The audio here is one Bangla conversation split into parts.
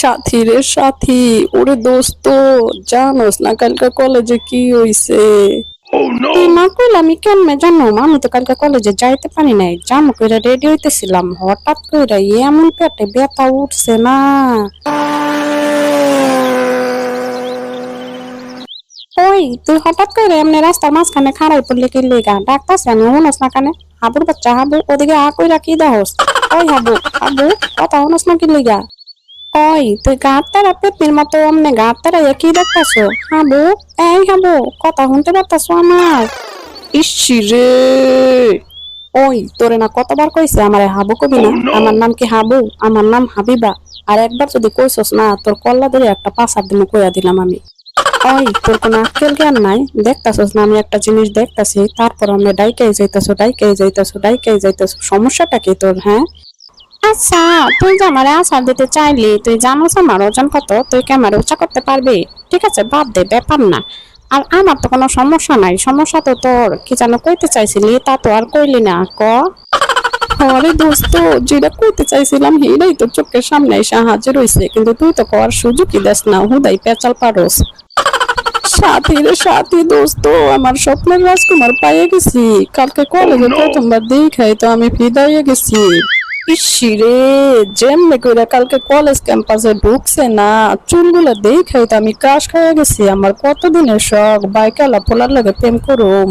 সাথী রে সাথী, ওরে দোস্ত, জানোস না কালকে কলেজে কি হইছে? তুই না কইলে আমি কেমনে জানো? আমি তো কালকে কলেজে যাইতে পারি নাই, জামু কইরা রেডি হইতেছিলাম, হঠাৎ কইরা এমন পেটে ব্যথা উঠছে না। ওই তুই হঠাৎ করে এমনি রাস্তার মাঝখানে খাড়াই পড়লি কি লিগা? ডাকতাছি আমি, শুনস না কানে? হাবুর বাচ্চা হাবু, ওদিকে কই রাখি দেহস? ওই হাবু হাবু, কথা শুনস না কি লিগা? ওই তুই গাঁত তারা পেতনির মতো অমনে গাঁত তারা কি দেখতাছো? হাবু, এই হাবু, কথা শুনতে পারতাছো আমার? ইসি রে! ওই তোরে না কতবার কইছে আমারে হাবু কবি না? আমার নাম কি হাবু? আমার নাম হাবিবা। আর একবার যদি কইছস না, তোর কল্লা ধরে একটা পাছার দিনে কইয়া দিলাম আমি। ওই তোর কোনো আক্কেল জ্ঞান নাই? দেখতাছস না আমি একটা জিনিস দেখতাছি, তারপর আমি ডাইকাই যাইতাছো, সমস্যাটা কি তোর? হ্যাঁ, আচ্ছা, তুই যে আমারে আচার দিতে চাইলি, তুই জানোস আমার ওজন কত? তুই কি আমার উঁচা করতে পারবি? ঠিক আছে, বাদ দে, ব্যাপার না। আর আমার তো কোনো সমস্যা নাই, সমস্যা তো তোর। কি যেন কইতে চাইছিলি, তা তো আর কইলি না, ক। আরে দোস্ত, যেটা কইতে চাইছিলাম সেটাই তোর চোখের সামনে এসে হাজির হইছে, কিন্তু তুই তো কর সুযোগই দেস না, হুদাই পেঁচাল পারস। সাথী রে সাথী, দোস্ত, আমার স্বপ্নের রাজকুমার পাইয়ে গেছি। কালকে কলেজে প্রথমবার দেখাই তো আমি ফিদা হয়ে গেছি। ইসি রে! যেমনে কইরা কালকে কলেজ ক্যাম্পাসে ঢুকছে না, চুলগুলো দেখাই তো আমি ক্রাশ খেয়ে গেছি। আমার কতদিনের শখ বাইকালা পোলার লাগে প্রেম করুম।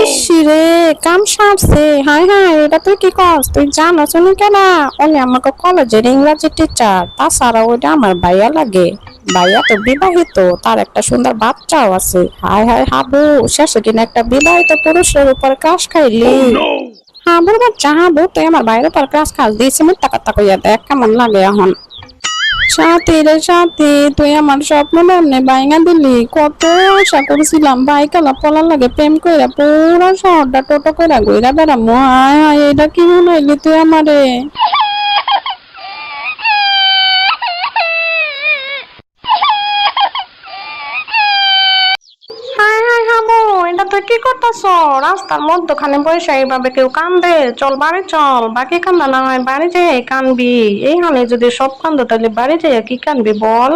ইসি রে! কাম সারছে। হাই হাই, এটা তুই কি কস? তুই জানোস উনি কেনা? উনি আমাকে কলেজের ইংরাজি টিচার, তাছাড়া ওইটা আমার ভাইয়া লাগে। ভাইয়া তো বিবাহিত, তার একটা সুন্দর বাচ্চাও আছে। হাই হাই হাবু, শেষে কিনা একটা বিবাহিত পুরুষের উপর ক্রাশ খাইলি? হাবুর বাচ্চা হাবু, তুই আমার বাইরের উপর ক্রাশ খাস দিয়েছি, মিথ্যা কথা কইয়া দেখ কেমন লাগে এখন। সাথী রে সাথী, তুই আমার স্বপ্ন এমনি বাইঙা দিলি। কত আশা করেছিলাম বাইকালা পলার লাগে প্রেম কইরা পুরা শহরটা টোটো কইরা ঘুরা বেড়ামো। হায় হায়, এটা কি শুনাইলি তুই আমারে? হায় হায় হাবু, এটা তুই কি করতেছ? রাস্তার মধ্যখানে বসে এইভাবে কেউ কান্দে? চল বাড়ি চল, বাকি কান্দা না হয় বাড়ি যেয়ে কানবি। এইখানে যদি সব কান্দো তাহলে বাড়ি যেয়ে কি কানবি বল?